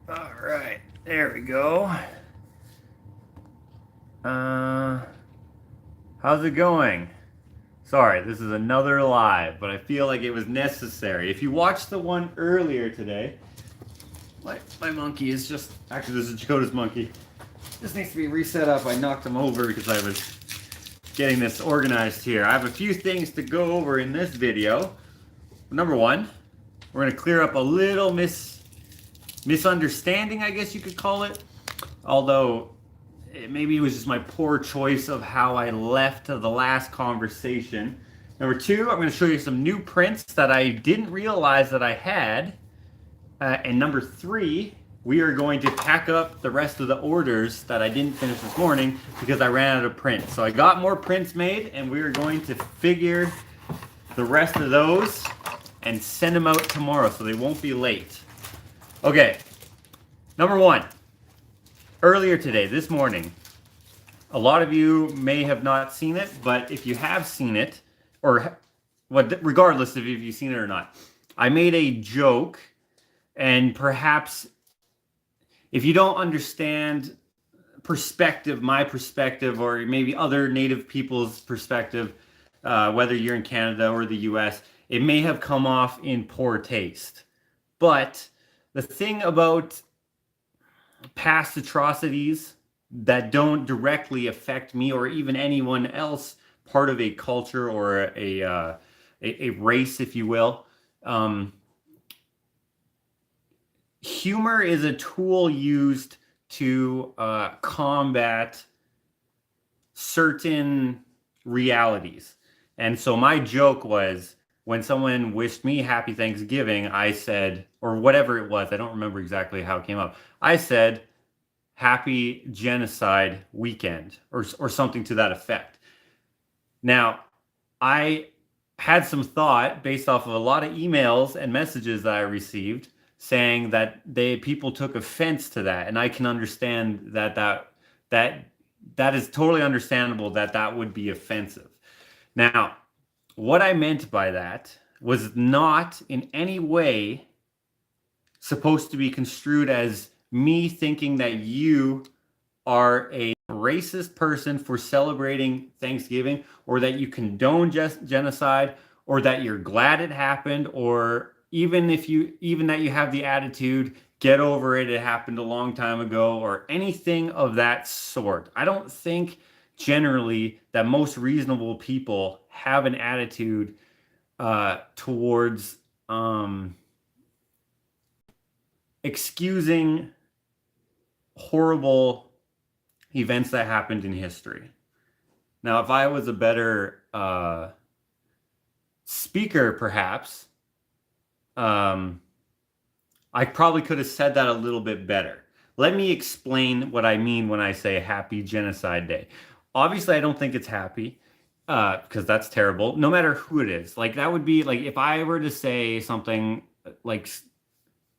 All right, there we go. How's it going? Sorry, this is another live, but I feel like it was necessary. If you watched the one earlier today, my monkey is just actually this is Dakota's monkey. This needs to be reset up. I knocked him over because I was getting this organized here. I have a few things to go over in this video. Number one, we're gonna clear up a little misunderstanding, I guess you could call it. Although maybe it was just my poor choice of how I left the last conversation. Number two, I'm going to show you some new prints that I didn't realize that I had. And number three, we are going to pack up the rest of the orders that I didn't finish this morning because I ran out of prints. So I got more prints made, and we are going to figure the rest of those and send them out tomorrow so they won't be late. Okay, number one. Earlier today, this morning, a lot of you may have not seen it, but if you have seen it, or regardless of if you've seen it or not, I made a joke, and perhaps if you don't understand perspective, my perspective, or maybe other Native people's perspective, whether you're in Canada or the US, it may have come off in poor taste. But the thing about past atrocities that don't directly affect me or even anyone else part of a culture or a race, if you will. Humor is a tool used to combat certain realities. And so my joke was when someone wished me happy Thanksgiving, I said, or whatever it was, I don't remember exactly how it came up. I said, happy genocide weekend, or something to that effect. Now, I had some thought based off of a lot of emails and messages that I received saying that people took offense to that, and I can understand that is totally understandable that would be offensive. Now, what I meant by that was not in any way supposed to be construed as me thinking that you are a racist person for celebrating Thanksgiving, or that you condone genocide, or that you're glad it happened, or even that you have the attitude, get over it, it happened a long time ago, or anything of that sort. I don't think generally that most reasonable people have an attitude towards excusing horrible events that happened in history. Now, if I was a better speaker, perhaps, I probably could have said that a little bit better. Let me explain what I mean when I say Happy Genocide Day. Obviously, I don't think it's happy because that's terrible, no matter who it is. Like, that would be like if I were to say something like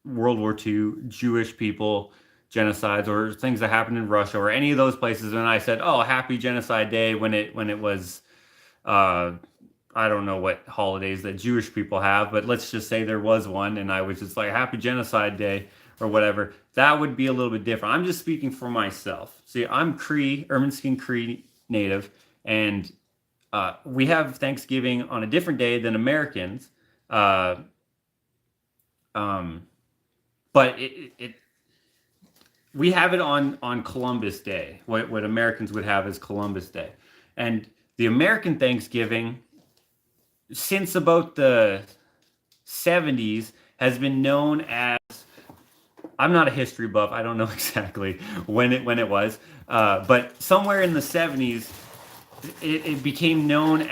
World War II, Jewish people, genocides, or things that happened in Russia, or any of those places, and I said, "Oh, Happy Genocide Day," when it was, I don't know what holidays that Jewish people have, but let's just say there was one, and I was just like, "Happy Genocide Day," or whatever. That would be a little bit different. I'm just speaking for myself. See, I'm Cree, Ermineskin Cree native, and we have Thanksgiving on a different day than Americans. But we have it on Columbus Day, what Americans would have as Columbus Day. And the American Thanksgiving, since about the 70s, has been known as, I'm not a history buff, I don't know exactly when it was, but somewhere in the 70s, it became known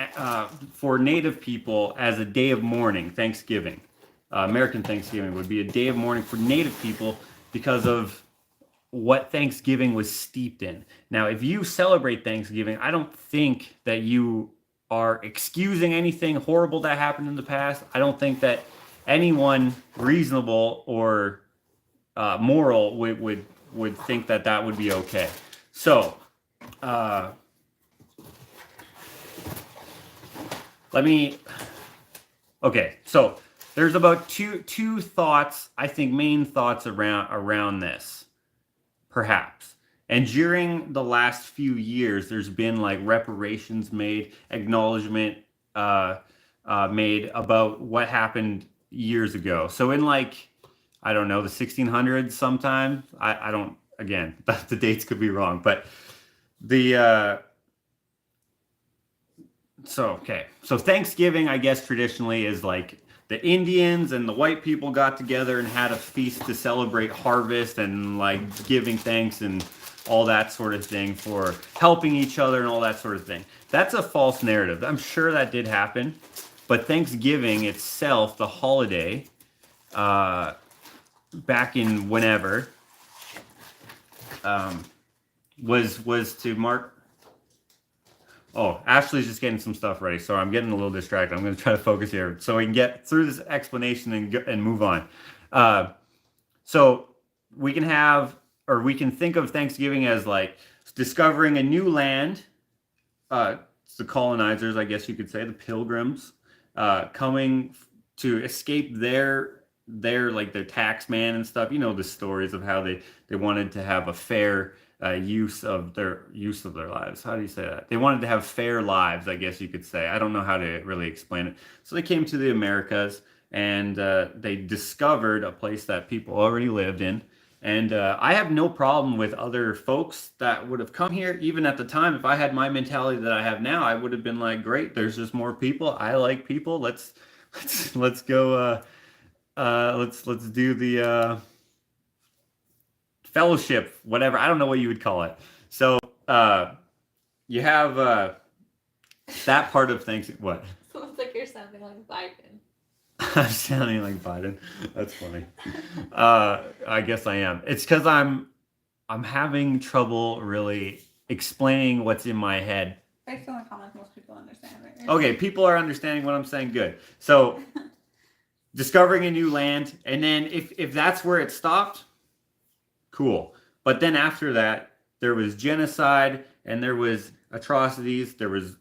for Native people as a day of mourning, Thanksgiving. American Thanksgiving would be a day of mourning for Native people because of what Thanksgiving was steeped in. Now, if you celebrate Thanksgiving, I don't think that you are excusing anything horrible that happened in the past. I don't think that anyone reasonable or moral would think that would be okay. So, let me. Okay, so there's about two thoughts, I think, main thoughts around this, perhaps. And during the last few years, there's been like reparations made, acknowledgement made about what happened years ago. So in like, I don't know, the 1600s sometime. I don't, again, the dates could be wrong, but the so Thanksgiving, I guess traditionally is like the Indians and the white people got together and had a feast to celebrate harvest and like giving thanks and all that sort of thing for helping each other and all that sort of thing. That's a false narrative. I'm sure that did happen, but Thanksgiving itself, the holiday, back in whenever, was to mark. Oh, Ashley's just getting some stuff ready, so I'm getting a little distracted. I'm going to try to focus here so we can get through this explanation and move on. So we can have, or we can think of Thanksgiving as like discovering a new land. It's the colonizers, I guess you could say, the pilgrims, coming to escape their tax man and stuff. You know the stories of how they wanted to have a fair use of their lives. How do you say that? They wanted to have fair lives, I guess you could say. I don't know how to really explain it. So they came to the Americas and they discovered a place that people already lived in. And I have no problem with other folks that would have come here. Even at the time, if I had my mentality that I have now, I would have been like, great, there's just more people. I like people. Let's go. Let's do the fellowship, whatever. I don't know what you would call it. So you have that part of things. What? Sounds like you're sounding like Biden. I'm sounding like Biden. That's funny. I guess I am. It's because I'm having trouble really explaining what's in my head. Based on the comments, most people understand it. Okay, people are understanding what I'm saying. Good. So discovering a new land, and then if that's where it stopped, cool. But then after that, there was genocide and there was atrocities, there was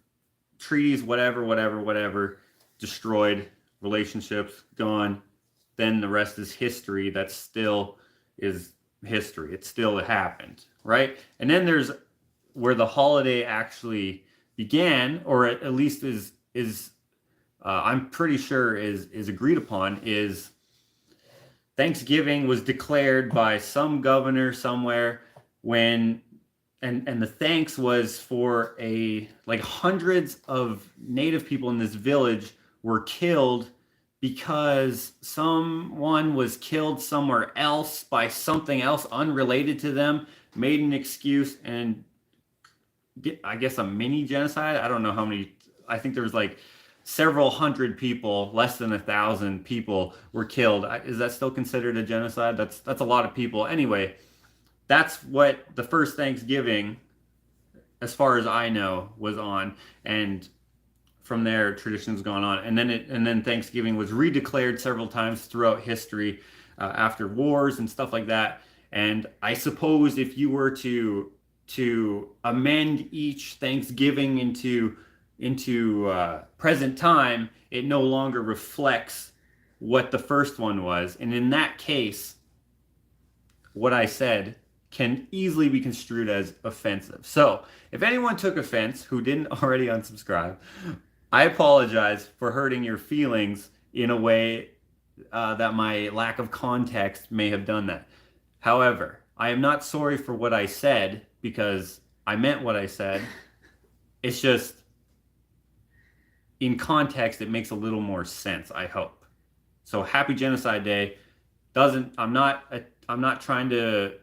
treaties, whatever, destroyed, relationships gone. Then the rest is history. That still is history. It still happened, right? And then there's where the holiday actually began, or at least is I'm pretty sure is agreed upon, is Thanksgiving was declared by some governor somewhere when, and the thanks was for like hundreds of native people in this village were killed because someone was killed somewhere else by something else unrelated to them, made an excuse, and I guess a mini genocide. I don't know how many. I think there was like several hundred people, less than 1,000 people were killed. Is that still considered a genocide? That's a lot of people. Anyway, that's what the first Thanksgiving, as far as I know, was on. And from there, tradition's gone on. And then Thanksgiving was redeclared several times throughout history after wars and stuff like that. And I suppose if you were to amend each Thanksgiving into present time, it no longer reflects what the first one was. And in that case, what I said can easily be construed as offensive. So if anyone took offense who didn't already unsubscribe, I apologize for hurting your feelings in a way that my lack of context may have done that. However, I am not sorry for what I said because I meant what I said. It's just, in context, it makes a little more sense, I hope. So happy Genocide Day. I'm not trying to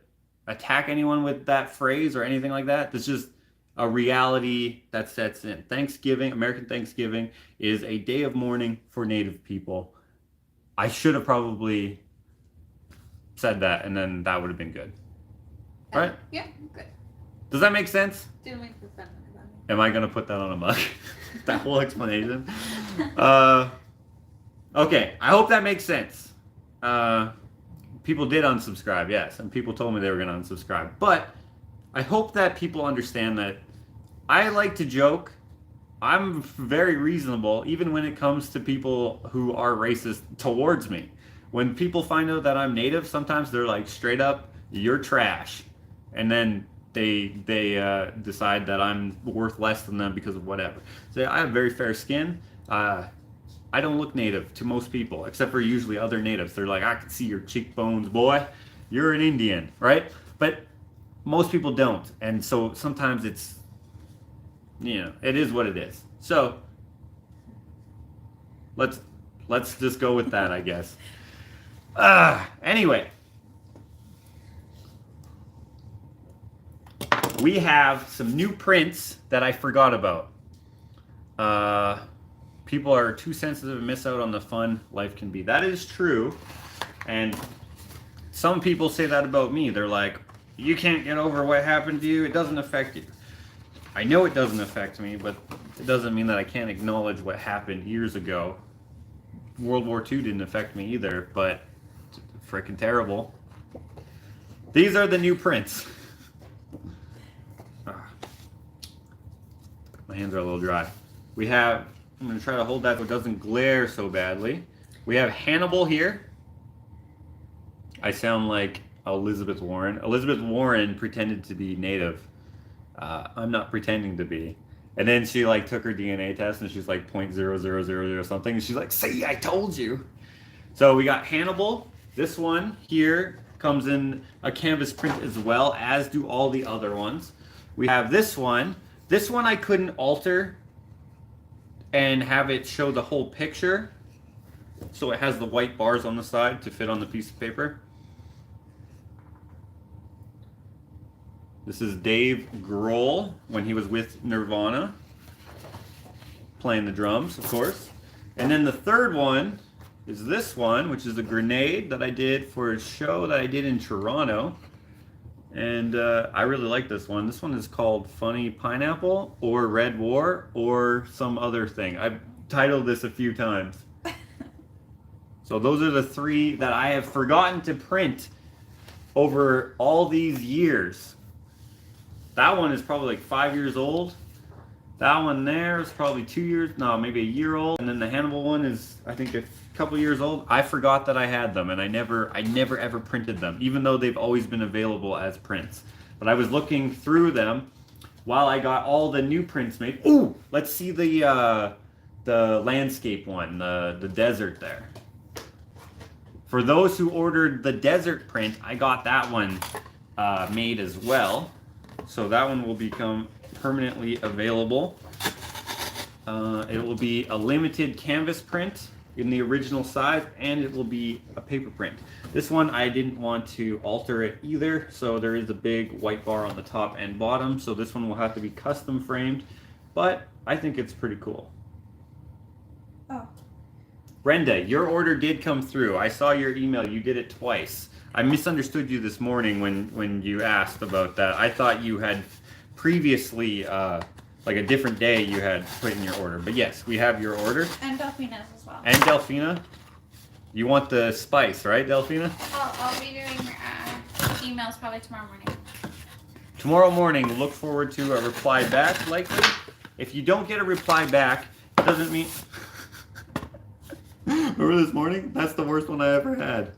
attack anyone with that phrase or anything like that. It's just a reality that sets in. Thanksgiving, American Thanksgiving, is a day of mourning for Native people. I should have probably said that, and then that would have been good. Right? Yeah, good. Does that make sense? Didn't make the sense. Am I going to put that on a mug? That whole explanation? Okay, I hope that makes sense. People did unsubscribe, yes, and people told me they were going to unsubscribe. But I hope that people understand that I like to joke, I'm very reasonable, even when it comes to people who are racist towards me. When people find out that I'm native, sometimes they're like straight up, "You're trash," and then they decide that I'm worth less than them because of whatever. So I have very fair skin. I don't look native to most people, except for usually other natives. They're like, "I can see your cheekbones, boy. You're an Indian, right?" But most people don't, and so sometimes it's, it is what it is. So let's just go with that, I guess. Anyway, we have some new prints that I forgot about. People are too sensitive and miss out on the fun life can be. That is true, and some people say that about me. They're like, "You can't get over what happened to you. It doesn't affect you." I know it doesn't affect me, but it doesn't mean that I can't acknowledge what happened years ago. World War II didn't affect me either, but it's freaking terrible. These are the new prints. My hands are a little dry. I'm going to try to hold that so it doesn't glare so badly. We have Hannibal here. I sound like Elizabeth Warren. Elizabeth Warren pretended to be native. I'm not pretending to be. And then she took her DNA test and she's like 0.0000 something. And she's like, "See, I told you." So we got Hannibal. This one here comes in a canvas print as well, as do all the other ones. We have this one. This one I couldn't alter and have it show the whole picture. So it has the white bars on the side to fit on the piece of paper. This is Dave Grohl when he was with Nirvana, playing the drums, of course. And then the third one is this one, which is a grenade that I did for a show that I did in Toronto. And I really like this one. This one is called Funny Pineapple or Red War or some other thing. I've titled this a few times. So those are the three that I have forgotten to print over all these years. That one is probably like 5 years old. That one there is probably 2 years, no, maybe a year old. And then the Hannibal one is, I think, a couple years old. I forgot that I had them, and I never ever printed them, even though they've always been available as prints. But I was looking through them while I got all the new prints made. Ooh, let's see the landscape one, the desert there. For those who ordered the desert print, I got that one made as well. So that one will become permanently available. It will be a limited canvas print in the original size, and it will be a paper print. This one I didn't want to alter it either, so there is a big white bar on the top and bottom, so this one will have to be custom framed, but I think it's pretty cool. Oh. Brenda, your order did come through. I saw your email. You did it twice. I misunderstood you this morning when you asked about that. I thought you had previously, like a different day, you had put in your order. But yes, we have your order. And Delphina's as well. And Delphina. You want the spice, right, Delphina? I'll be doing emails probably tomorrow morning. Tomorrow morning, look forward to a reply back, likely. If you don't get a reply back, it doesn't mean... Remember this morning? That's the worst one I ever had.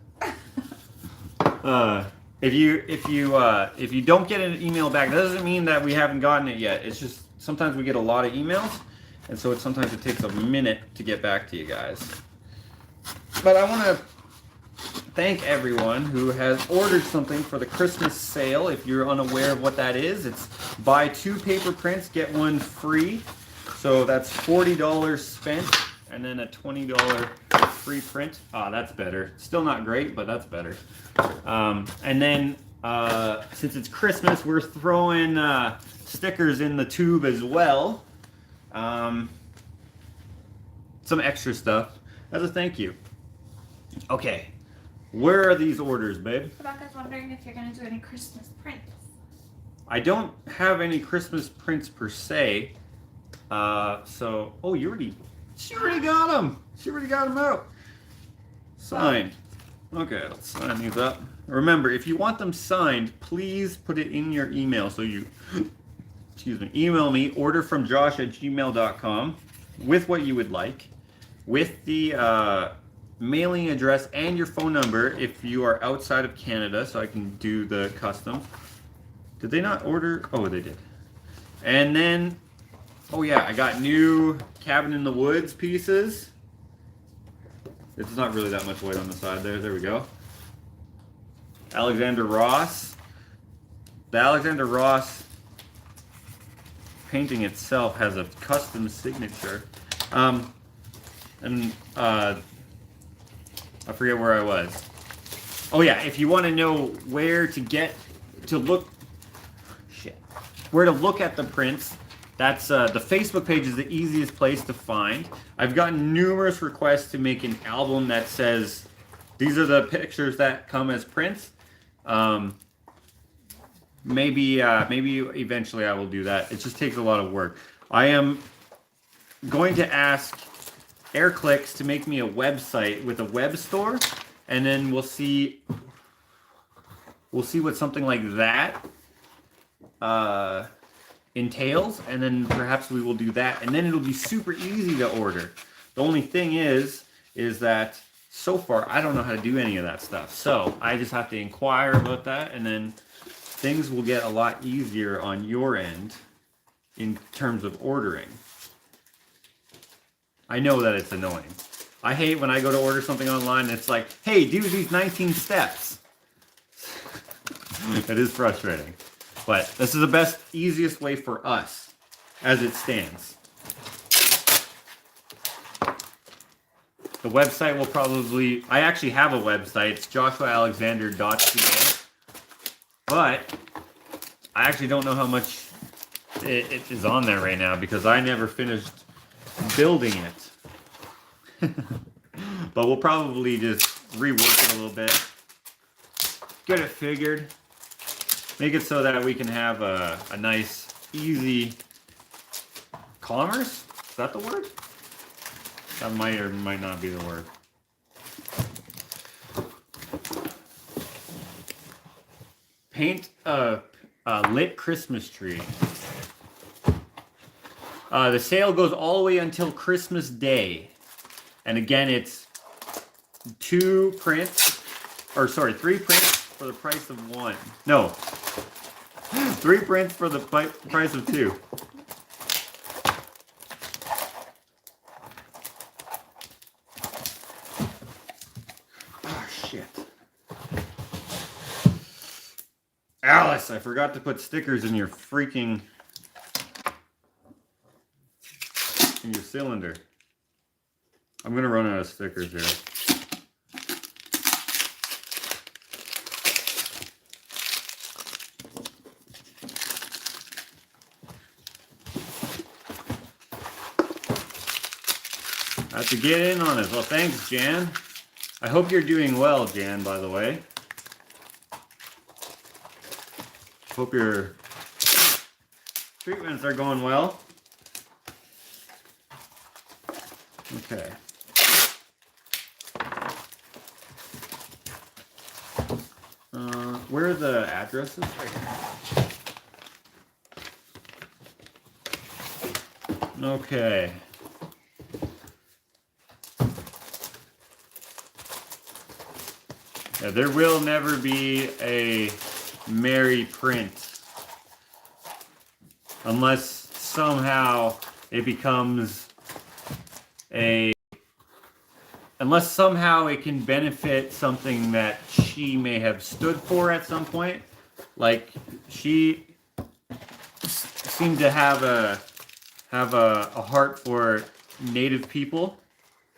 If you don't get an email back, that doesn't mean that we haven't gotten it yet. It's just sometimes we get a lot of emails, and so sometimes it takes a minute to get back to you guys. But I want to thank everyone who has ordered something for the Christmas sale. If you're unaware of what that is, it's buy 2 paper prints, get 1 free. So that's $40 spent, and then a $20 free print. That's better. Still not great, but that's better. And then since it's Christmas, we're throwing stickers in the tube as well. Some extra stuff as a thank you. Okay, where are these orders, babe? Rebecca's wondering if you're going to do any Christmas prints. I don't have any Christmas prints per se. So, oh, she already got them. She already got them out. Signed. Okay, let's sign these up. Remember, if you want them signed, please put it in your email so you email me, orderfromjosh@gmail.com with what you would like, with the mailing address and your phone number if you are outside of Canada, so I can do the custom. Did they not order? Oh, they did. And then, oh yeah, I got new Cabin in the Woods pieces. It's not really that much weight on the side there. There we go. Alexander Ross. The Alexander Ross painting itself has a custom signature. I forget where I was. Oh yeah, if you want to know where to look at the prints, that's the Facebook page is the easiest place to find. I've gotten numerous requests to make an album that says these are the pictures that come as prints. Maybe eventually I will do that. It just takes a lot of work. I am going to ask AirClicks to make me a website with a web store, and then we'll see what something like that entails, and then perhaps we will do that, and then it'll be super easy to order. The only thing is that so far I don't know how to do any of that stuff, so I just have to inquire about that, and then things will get a lot easier on your end in terms of ordering. I know that it's annoying. I hate when I go to order something online and it's like, hey, do these 19 steps. It is frustrating. But this is the best, easiest way for us as it stands. The website will probably, I actually have a website. It's joshuaalexander.ca. But I actually don't know how much it is on there right now because I never finished building it. But we'll probably just rework it a little bit. Get it figured. Make it so that we can have a nice, easy commerce. Is that the word? That might or might not be the word. Paint a lit Christmas tree. The sale goes all the way until Christmas Day. And again, it's 3 prints for the price of 1. No. 3 prints for the price of 2. Oh, shit. Alice, I forgot to put stickers in your freaking... in your cylinder. I'm gonna run out of stickers here. I have to get in on it. Well, thanks, Jan. I hope you're doing well, Jan, by the way. Hope your treatments are going well. Okay. Where are the addresses? Right here. Okay. Yeah, there will never be a Merry print unless somehow it becomes unless somehow it can benefit something that she may have stood for at some point. Like she seemed to have a heart for Native people,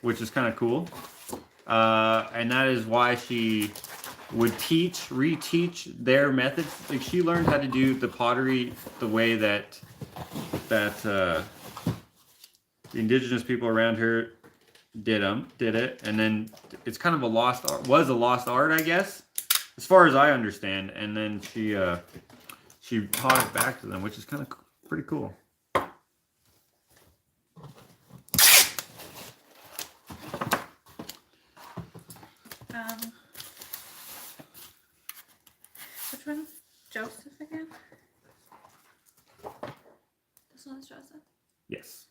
which is kind of cool. And that is why she would reteach their methods. Like she learned how to do the pottery the way that the indigenous people around her did it, and then it's kind of a lost art, I guess, as far as I understand. And then she taught it back to them, which is kind of pretty cool. Which one? Joseph again? This one's Joseph. Yes.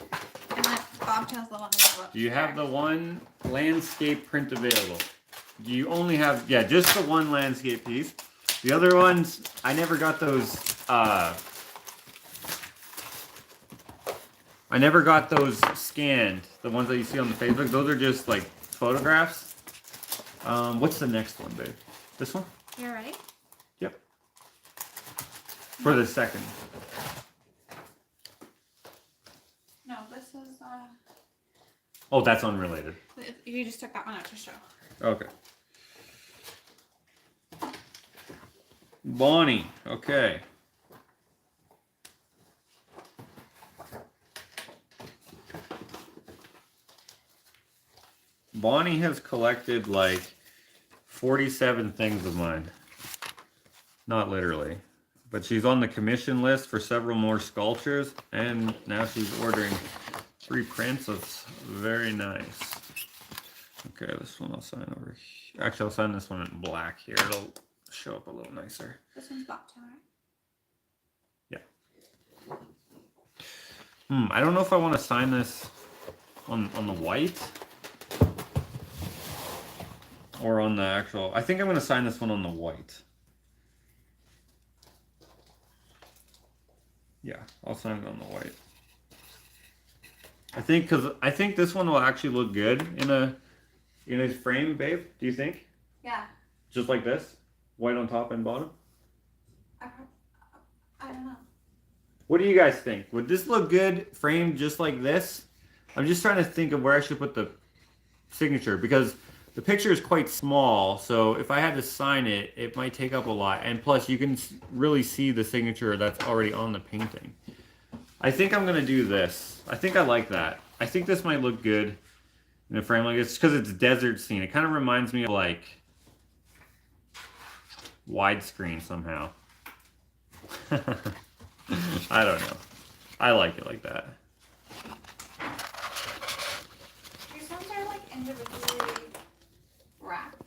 And then Bobtail's the one that's up. Do you have the one landscape print available? Do you only have, yeah, just the one landscape piece? The other ones, I never got those, scanned. The ones that you see on the Facebook, those are just like photographs. What's the next one, babe? This one? You're ready? Yep. For the second. No, this is, Oh, that's unrelated. you just took that one out to show. Okay. Bonnie, okay. Bonnie has collected like 47 things of mine. Not literally. But she's on the commission list for several more sculptures, and now she's ordering 3 prints. That's very nice. Okay, this one I'll sign over here. Actually, I'll sign this one in black here. It'll show up a little nicer. This one's Bobtail, right? I don't know if I want to sign this on the white or on the actual. I think I'm going to sign this one on the white. Yeah, I'll sign it on the white. I think this one will actually look good in a frame, babe. Do you think? Yeah. Just like this, white on top and bottom. I don't know. What do you guys think? Would this look good framed just like this? I'm just trying to think of where I should put the signature because the picture is quite small. So if I had to sign it, it might take up a lot. And plus you can really see the signature that's already on the painting. I think I'm going to do this. I think I like that. I think this might look good in a frame like this because it's a desert scene. It kind of reminds me of like widescreen somehow. I don't know. I like it like that. These ones are like individually wrapped.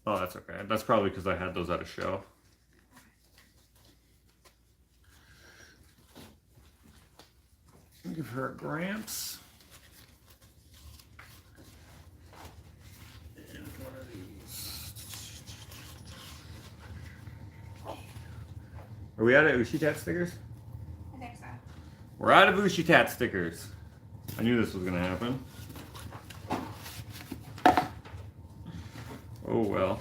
Oh, that's okay. That's probably because I had those at a show. Give her a Gramps. And one of these. Are we out of Ushitat stickers? I think so. We're out of Ushitat stickers. I knew this was going to happen. Oh well.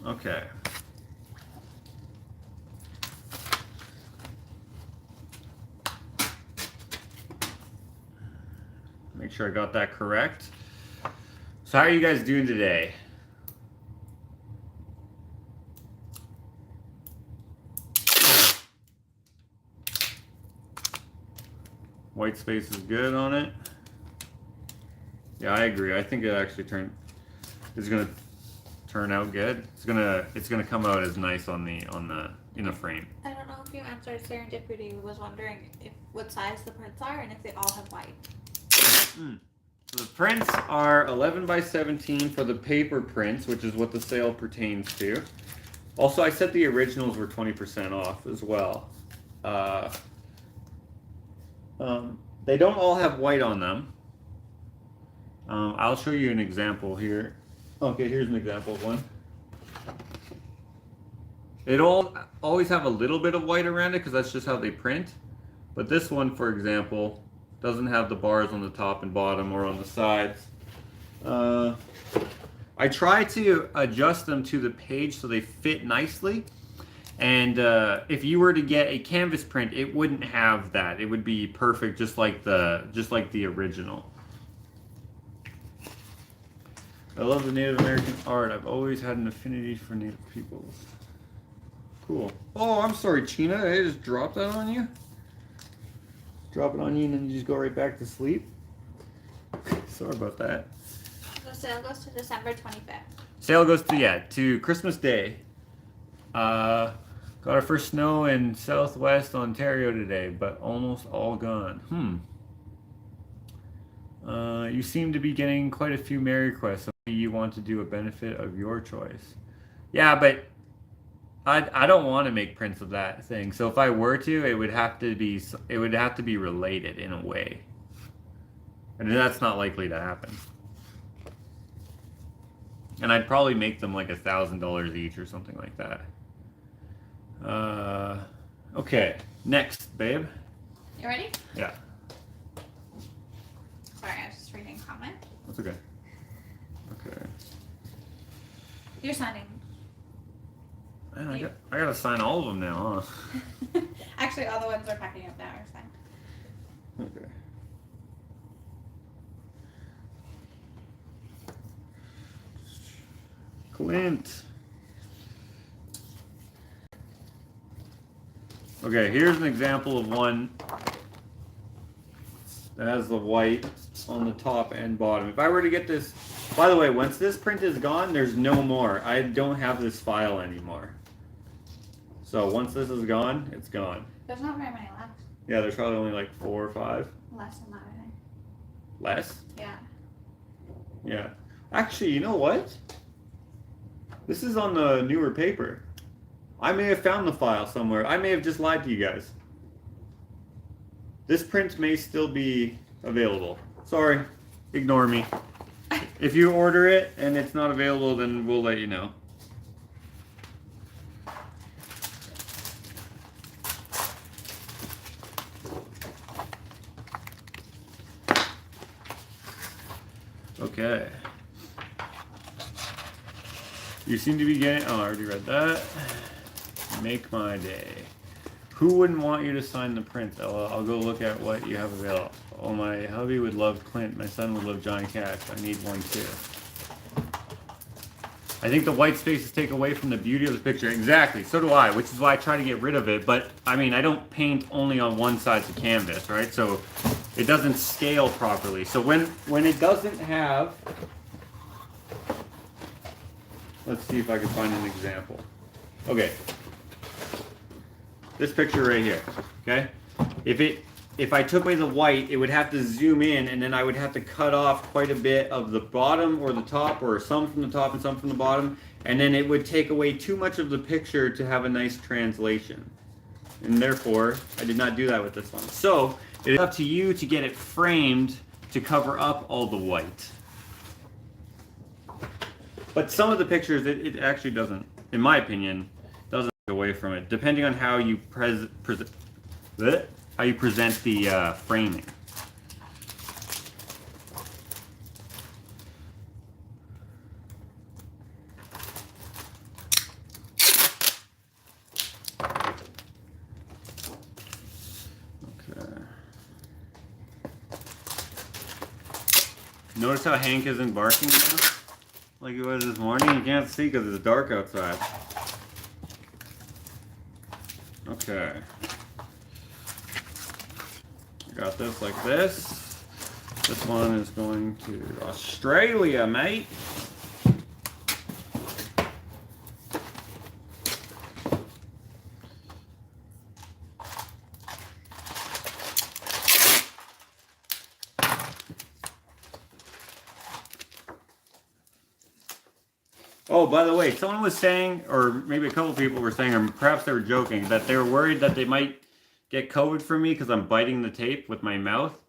Okay. Make sure I got that correct. So how are you guys doing today? White space is good on it. Yeah, I agree. I think it actually is gonna turn out good. It's gonna come out as nice on the in the frame. I don't know if you answered Serendipity. Was wondering what size the prints are and if they all have white. So the prints are 11 by 17 for the paper prints, which is what the sale pertains to. Also, I said the originals were 20% off as well. They don't all have white on them. I'll show you an example here. Okay, here's an example of one. It'll always have a little bit of white around it because that's just how they print. But this one, for example, doesn't have the bars on the top and bottom or on the sides. I try to adjust them to the page so they fit nicely. And if you were to get a canvas print, it wouldn't have that. It would be perfect, just like the original. I love the Native American art. I've always had an affinity for Native peoples. Cool. Oh, I'm sorry, China. I just dropped that on you. Drop it on you and then you just go right back to sleep. Sorry about that. The sale goes to December 25th. Sale goes to Christmas Day. Got our first snow in southwest Ontario today, but almost all gone. You seem to be getting quite a few Merry requests. So you want to do a benefit of your choice. Yeah, but I don't want to make prints of that thing. So if I were to, it would have to be related in a way. And that's not likely to happen. And I'd probably make them like $1,000 each or something like that. Okay. Next, babe. You ready? Yeah. Sorry, I was just reading a comment. That's okay. Okay. You're signing. Man, I gotta sign all of them now, huh? Actually, all the ones we're packing up now are signed. Okay. Clint. Okay, here's an example of one that has the white on the top and bottom. If I were to get this, by the way, once this print is gone, there's no more. I don't have this file anymore. So once this is gone, it's gone. There's not very many left. Yeah, there's probably only like 4 or 5. Less than that, I think. Less? Yeah. Yeah. Actually, you know what? This is on the newer paper. I may have found the file somewhere. I may have just lied to you guys. This print may still be available. Sorry. Ignore me. If you order it and it's not available, then we'll let you know. Okay. You seem to be getting... Oh, I already read that. Make my day. Who wouldn't want you to sign the print? I'll go look at what you have available. Oh, my hubby would love Clint. My son would love Johnny Cash. I need one too. I think the white spaces take away from the beauty of the picture. Exactly. So do I, which is why I try to get rid of it. But, I mean, I don't paint only on one side of the canvas, right? So it doesn't scale properly. So when it doesn't have... Let's see if I can find an example. Okay. This picture right here, okay? If I took away the white, it would have to zoom in, and then I would have to cut off quite a bit of the bottom or the top, or some from the top and some from the bottom, and then it would take away too much of the picture to have a nice translation. And therefore, I did not do that with this one. So, it's up to you to get it framed to cover up all the white. But some of the pictures, it actually doesn't, in my opinion, doesn't take away from it, depending on how you present the framing. Okay. Notice how Hank isn't barking now? Like it was this morning? You can't see because it's dark outside. Okay. I got this like this. This one is going to Australia, mate. Oh, by the way, someone was saying, or maybe a couple of people were saying, or perhaps they were joking, that they were worried that they might get COVID from me because I'm biting the tape with my mouth.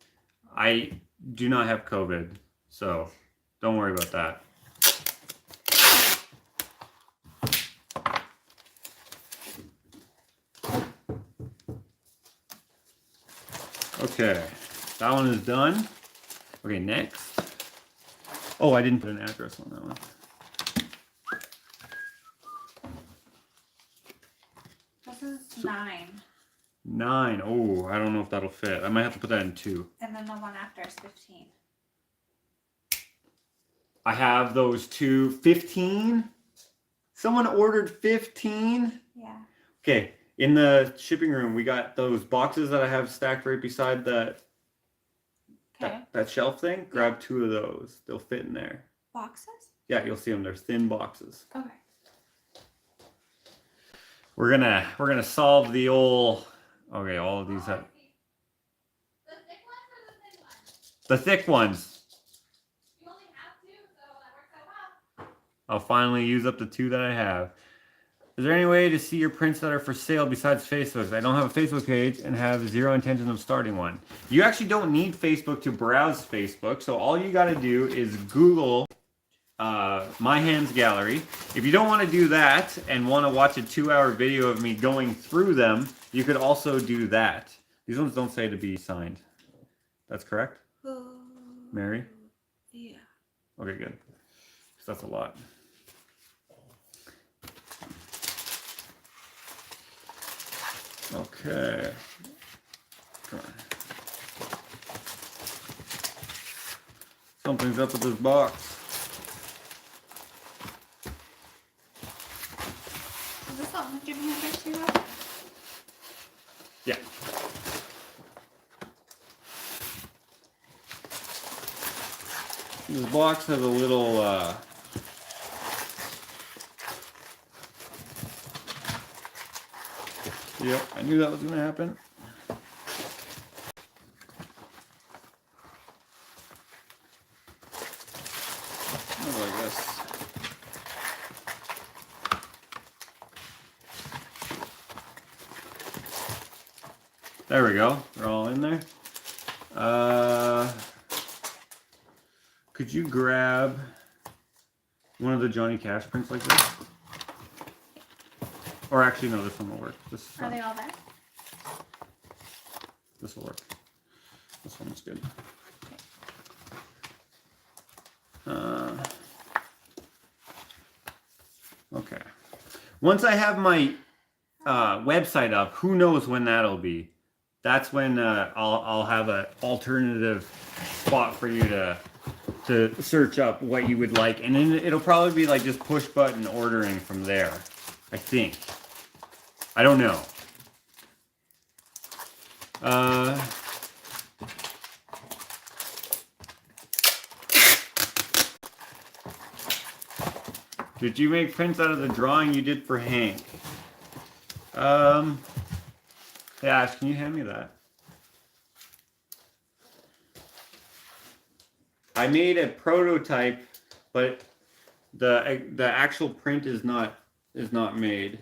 I do not have COVID, so don't worry about that. Okay, that one is done. Okay, next. Oh, I didn't put an address on that one. This is 9. 9. Oh, I don't know if that'll fit. I might have to put that in 2. And then the one after is 15. I have those 2. 15? Someone ordered 15? Yeah. Okay, in the shipping room, we got those boxes that I have stacked right beside that shelf thing. Grab 2 of those. They'll fit in there. Boxes? Yeah, you'll see them. They're thin boxes. Okay. We're gonna solve the old. Okay, all of these have The thick ones or the thin ones? the thick ones. You only have 2, so that works out well. I'll finally use up the 2 that I have. Is there any way to see your prints that are for sale besides Facebook? I don't have a Facebook page and have zero intention of starting one. You actually don't need Facebook to browse Facebook. So all you got to do is Google My Hands Gallery. If you don't want to do that and want to watch a 2-hour video of me going through them, you could also do that. These ones don't say to be signed. That's correct? Mary? Yeah. Okay, good. So that's a lot. Okay. Come on. Something's up with this box. Is this something Jimmy Hendrix you wrote? Yeah. This box has a little yep, I knew that was gonna happen. Like this. There we go. They're all in there. Could you grab one of the Johnny Cash prints like this? Or actually, no, this one will work. This is Are they all there? This will work. This one's good. Okay. Once I have my website up, who knows when that'll be? That's when I'll have an alternative spot for you to search up what you would like, and then it'll probably be like just push button ordering from there. I think. I don't know. Did you make prints out of the drawing you did for Hank? Hey Ash, can you hand me that? I made a prototype, but the actual print is not made.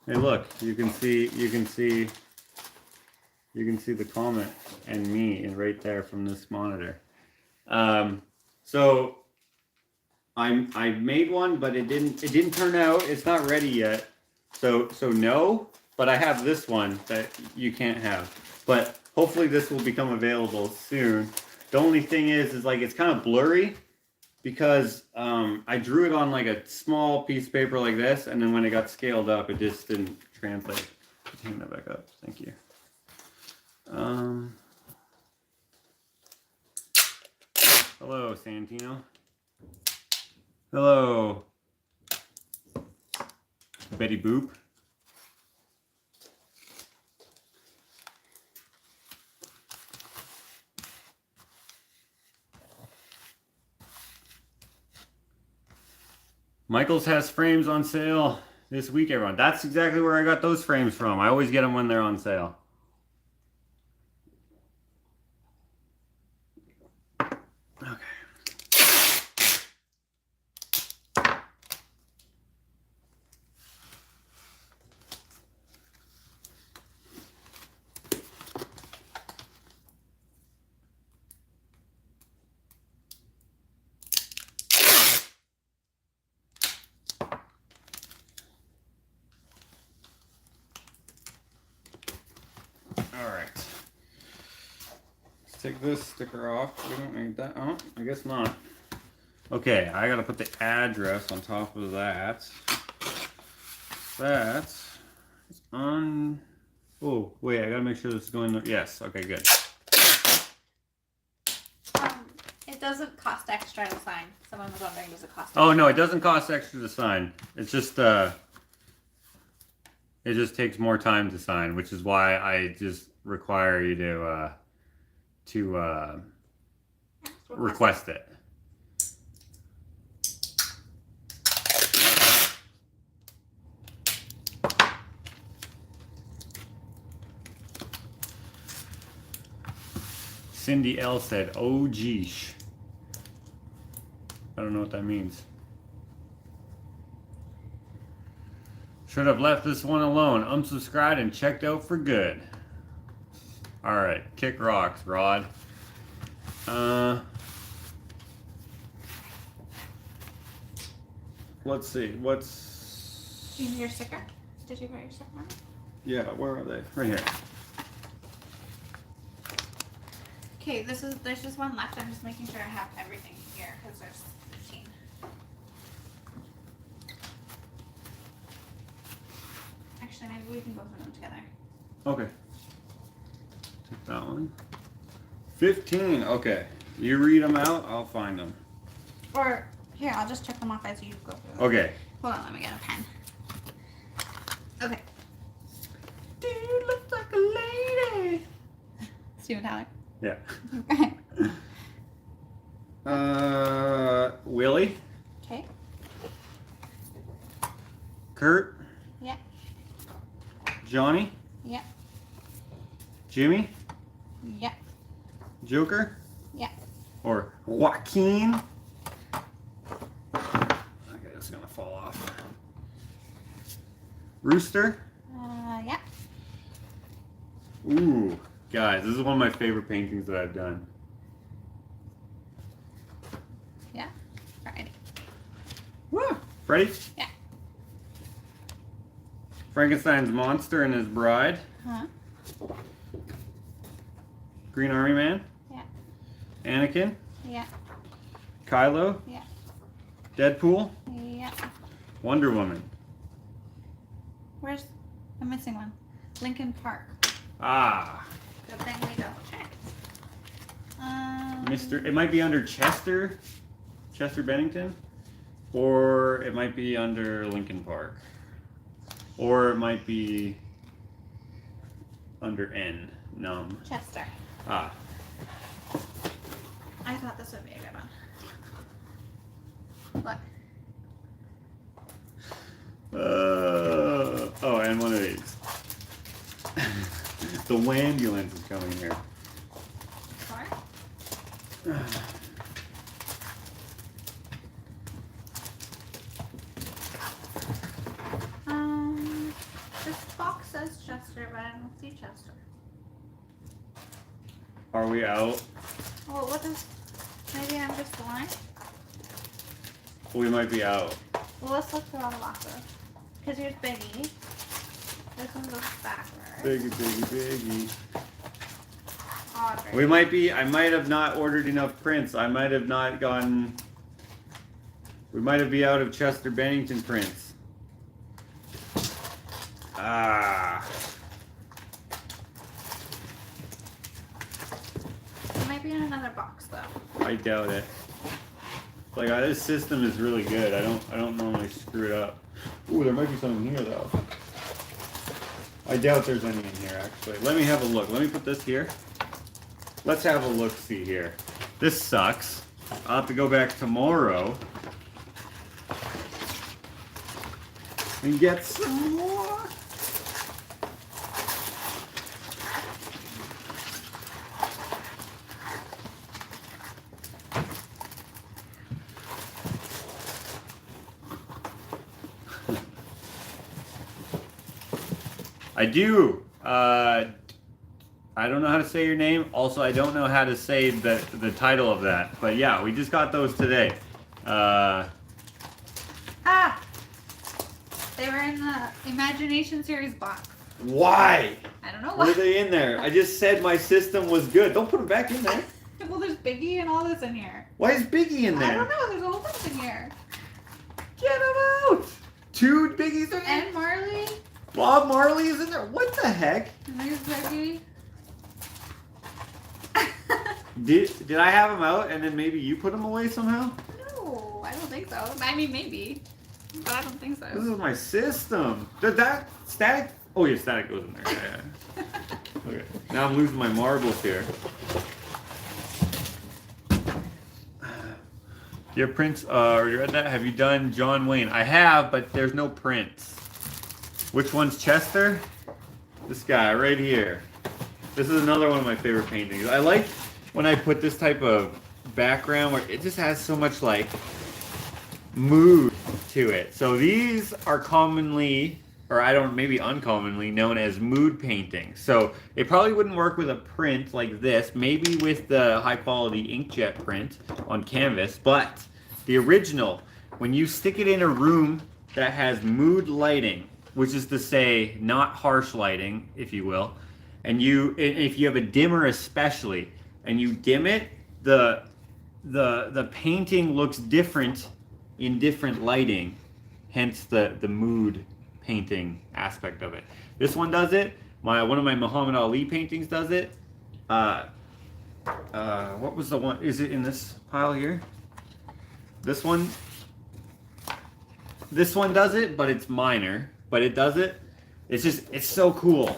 Hey, look! You can see the comment and me in right there from this monitor. So I made one, but it didn't turn out. It's not ready yet. So no. But I have this one that you can't have. But hopefully this will become available soon. The only thing is like it's kind of blurry because I drew it on like a small piece of paper like this, and then when it got scaled up, it just didn't translate. Hang that back up. Thank you. Hello, Santino. Hello, Betty Boop. Michaels has frames on sale this week, everyone. That's exactly where I got those frames from. I always get them when they're on sale. Okay. All right. Let's take this sticker off. We don't need that. Oh, I guess not. Okay, I gotta put the address on top of that. That's on. Oh, wait, I gotta make sure this is going there. Yes, okay, good. It doesn't cost extra to sign. Someone was wondering, does it cost extra? Oh, no, it doesn't cost extra to sign. It's just, it just takes more time to sign, which is why I just require you to request it. Cindy L said, oh geesh. I don't know what that means. Should have left this one alone. Unsubscribed and checked out for good. Alright, kick rocks, Rod. Let's see, what's... Do you need your sticker? Did you write your sticker on it? Yeah, where are they? Right here. Okay, there's just one left. I'm just making sure I have everything here because there's 15. Actually, maybe we can go through them together. Okay. Take that one. 15, okay. You read them out, I'll find them. Or, here, I'll just check them off as you go through them. Okay. Hold on, let me get a pen. Okay. Dude looks like a lady. Steven Tyler. Yeah. Okay. Willie. Okay. Kurt. Yeah. Johnny. Yeah. Jimmy. Yeah. Joker. Yeah. Or Joaquin. Okay, this is gonna fall off. Rooster. Yeah. Ooh, guys, this is one of my favorite paintings that I've done. Yeah. Alrighty. Woo! Ready? Yeah. Frankenstein's monster and his bride. Huh? Green Army Man. Yeah. Anakin. Yeah. Kylo. Yeah. Deadpool. Yeah. Wonder Woman. Where's... I'm missing one. Lincoln Park. Ah, Good thing we double checked. Mr. It might be under Chester Bennington, or it might be under Lincoln Park, or it might be under N. Numb. Chester. Ah. I thought this would be a good one. Look. Oh, and one of these. The Wambulance is coming here. Sorry? This box says Chester, but I don't see Chester. Are we out? Well, what does... Maybe I'm just blind? We might be out. Well, let's look through all the boxes. Because here's Biggie. This one goes backwards. Biggie. Audrey. We might be, I might have not ordered enough prints. I might have not gotten, we might have be out of Chester Bennington prints. Ah. It might be in another box, though. I doubt it. Like, this system is really good. I don't normally screw it up. Ooh, there might be some in here, though. I doubt there's any in here, actually. Let me have a look. Let me put this here. Let's have a look-see here. This sucks. I'll have to go back tomorrow and get some more. I do. I don't know how to say your name. Also, I don't know how to say the title of that. But yeah, we just got those today. Ah! They were in the Imagination Series box. Why? I don't know Why are why. they in there? I just said my system was good. Don't put them back in there. Well, there's Biggie and all this in here. Why is Biggie in I there? don't know. There's a whole bunch in here. Get him out! 2 Biggies are in there. And Marley. Bob Marley is in there. What the heck? And there's Biggie. Did I have them out and then maybe you put them away somehow? No, I don't think so. I mean, maybe. But I don't think so. This is my system. Did that static? Oh yeah, static goes in there. Yeah. Okay. Now I'm losing my marbles here. Your prints, you read that? Have you done John Wayne? I have, but there's no prints. Which one's Chester? This guy right here. This is another one of my favorite paintings. I like when I put this type of background where it just has so much like mood to it. So these are commonly, or I don't, maybe uncommonly known as mood paintings. So it probably wouldn't work with a print like this, maybe with the high quality inkjet print on canvas, but the original, when you stick it in a room that has mood lighting, which is to say not harsh lighting, if you will, and if you have a dimmer especially, and you dim it, the painting looks different in different lighting, hence the mood painting aspect of it. This one does it. One of my Muhammad Ali paintings does it. What was the one? Is it in this pile here? This one does it, but it's minor. But it does it. It's so cool.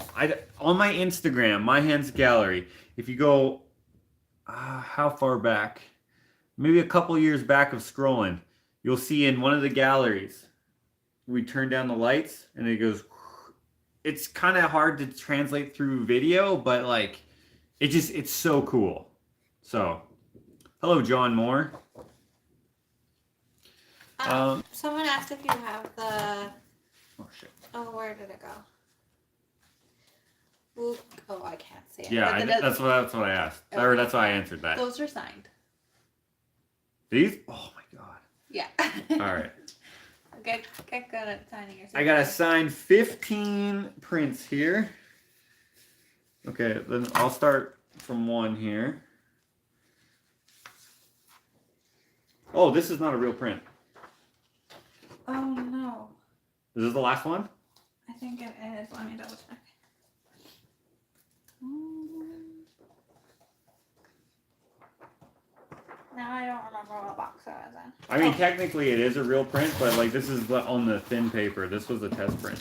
On my Instagram, My Hands Gallery, if you go, how far back? Maybe a couple years back of scrolling, you'll see in one of the galleries, we turn down the lights and it goes, it's kind of hard to translate through video, but like, it's so cool. So, hello, John Moore. Someone asked if you have the, Oh, shit. oh, where did it go? Ooh, oh, I can't see it. Yeah, that's what I asked. Okay. Or that's why I answered that. Those are signed. These? Oh my god. Yeah. All right. Get good at signing your. I gotta sign 15 prints here. Okay, then I'll start from one here. Oh, this is not a real print. Oh no. Is this the last one? I think it is. Let me double check. Now I don't remember what box I was in. I mean, technically it is a real print, but like this is on the thin paper. This was a test print.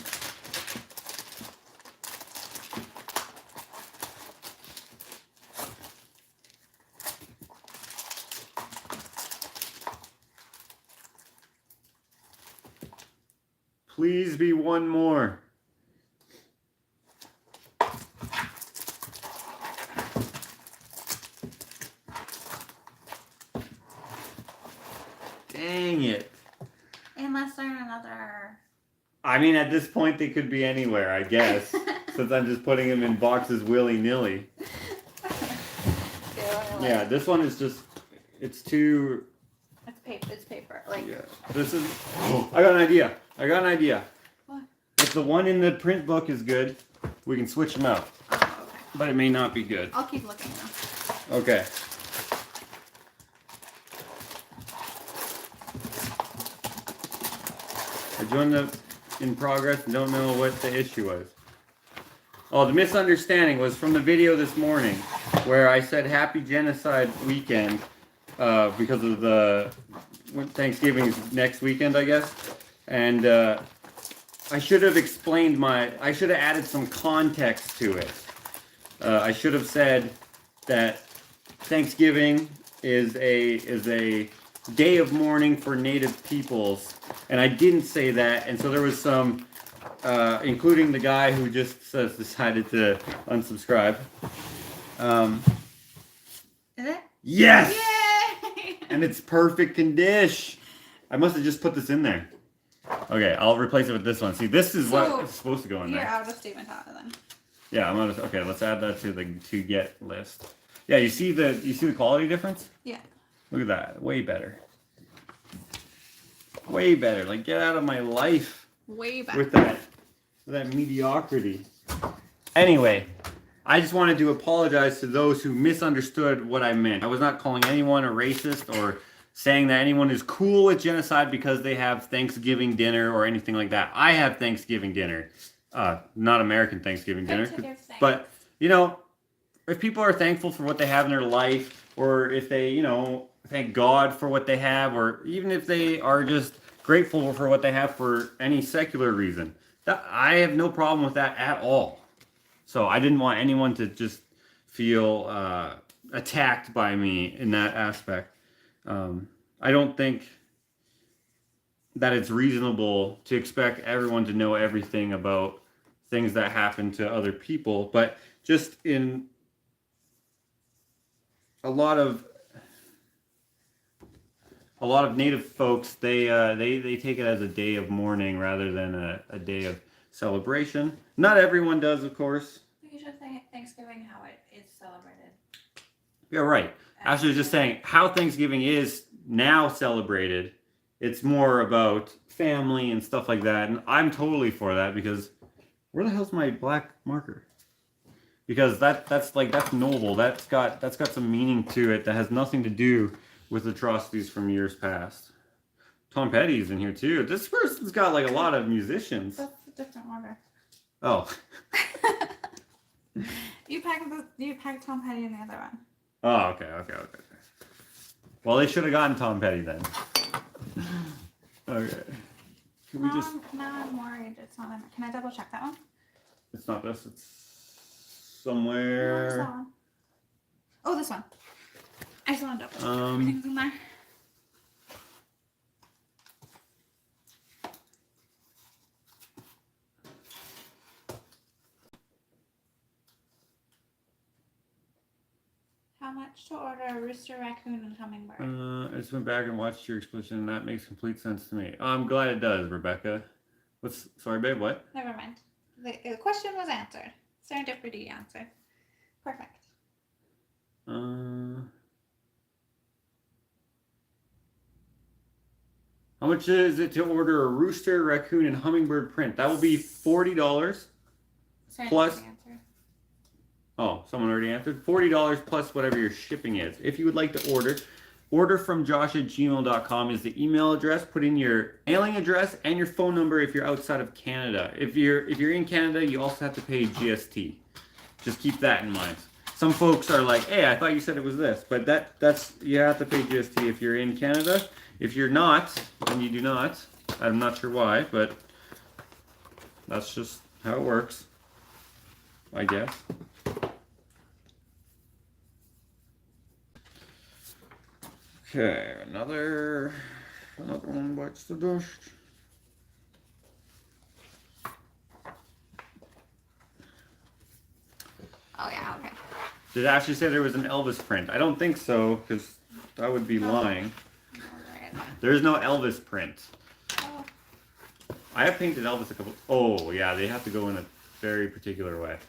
Please be one more. Dang it. Unless they're in another. I mean, at this point, they could be anywhere, I guess. Since I'm just putting them in boxes willy-nilly. Yeah, this one is just, it's too... It's paper. Like... Yeah, this is... Oh, I got an idea. What? If the one in the print book is good, we can switch them out. Oh, okay. But it may not be good. I'll keep looking though. Okay. I joined in progress and don't know what the issue was. Oh, the misunderstanding was from the video this morning where I said happy genocide weekend because of the Thanksgiving's next weekend, I guess. And I should have explained I should have added some context to it. I should have said that Thanksgiving is a day of mourning for Native peoples, and I didn't say that, and so there was some, including the guy who just decided to unsubscribe. Is it? Yes! Yay! And it's perfect condition. I must have just put this in there. Okay, I'll replace it with this one. See, this is what is supposed to go in there. You're out of statement out then. Yeah, okay, let's add that to the to get list. Yeah, you see the quality difference? Yeah. Look at that. Way better. Way better. Like, get out of my life. Way back. With that mediocrity. Anyway, I just wanted to apologize to those who misunderstood what I meant. I was not calling anyone a racist or saying that anyone is cool with genocide because they have Thanksgiving dinner or anything like that. I have Thanksgiving dinner. Not American Thanksgiving dinner. But, you know, if people are thankful for what they have in their life, or if they, you know, thank God for what they have, or even if they are just grateful for what they have for any secular reason, I have no problem with that at all. So I didn't want anyone to just feel attacked by me in that aspect. I don't think that it's reasonable to expect everyone to know everything about things that happen to other people, but just in a lot of Native folks, they take it as a day of mourning rather than a day of celebration. Not everyone does, of course. You should say Thanksgiving how it is celebrated. Yeah, right. Actually, just saying how Thanksgiving is now celebrated. It's more about family and stuff like that, and I'm totally for that because where the hell's my black marker? Because that's noble. That's got some meaning to it that has nothing to do with atrocities from years past. Tom Petty's in here too. This person's got like a lot of musicians. That's a different order. Oh. You packed Tom Petty in the other one. Oh, okay. Well, they should have gotten Tom Petty then. Okay. Can we just? Now I'm worried it's not in. Can I double check that one? It's not this. It's somewhere. No, one. Oh, this one. I just want to double check everything's in there. How much to order a rooster, raccoon, and hummingbird? I just went back and watched your explanation, and that makes complete sense to me. I'm glad it does, Rebecca. Sorry, babe, what? Never mind. The question was answered. Serendipity answered. Perfect. How much is it to order a rooster, raccoon, and hummingbird print? That will be $40 plus. Oh, someone already answered. $40 plus whatever your shipping is. If you would like to order from josh@gmail.com is the email address. Put in your mailing address and your phone number if you're outside of Canada. If you're in Canada, you also have to pay GST. Just keep that in mind. Some folks are like, hey, I thought you said it was this, but that's you have to pay GST if you're in Canada. If you're not, then you do not. I'm not sure why, but that's just how it works, I guess. Okay, another one bites the dust. Oh yeah, okay. Did it actually say there was an Elvis print? I don't think so, because that would be lying. There's no Elvis print. Oh. I have painted Elvis a couple. Oh yeah, they have to go in a very particular way.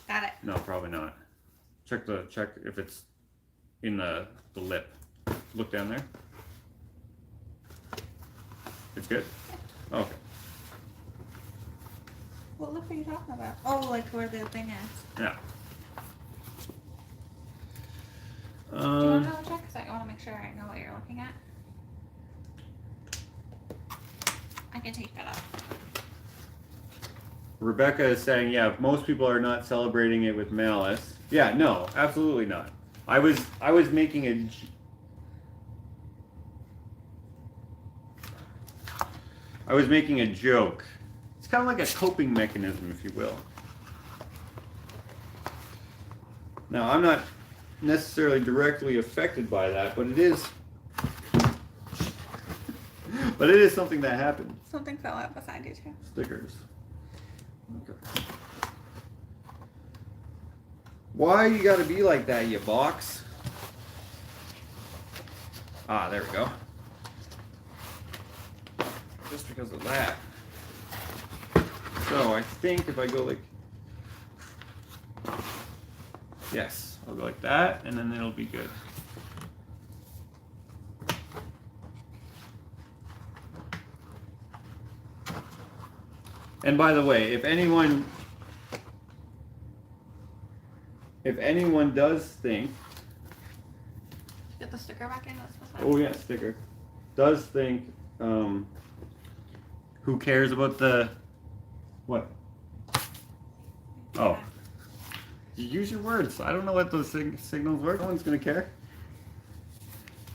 Got it. No, probably not. Check if it's in the lip. Look down there. It's good? Okay. What lip are you talking about? Oh, like where the thing is. Yeah. Do you want to double check? Because I want to make sure I know what you're looking at. I can take that off. Rebecca is saying, yeah, most people are not celebrating it with malice. Yeah, no, absolutely not. I was making a joke. It's kind of like a coping mechanism, if you will. Now, I'm not necessarily directly affected by that, but it is something that happened. Something fell out beside you too. Stickers. Okay. Why you gotta be like that, you box? Ah, there we go. Just because of that. So I think if I go like, yes, I'll go like that, and then it'll be good. And by the way, if anyone does think, Get the sticker back in. oh yeah, sticker, does think, who cares about the, what? Oh, you use your words. I don't know what those signals were. No one's gonna care.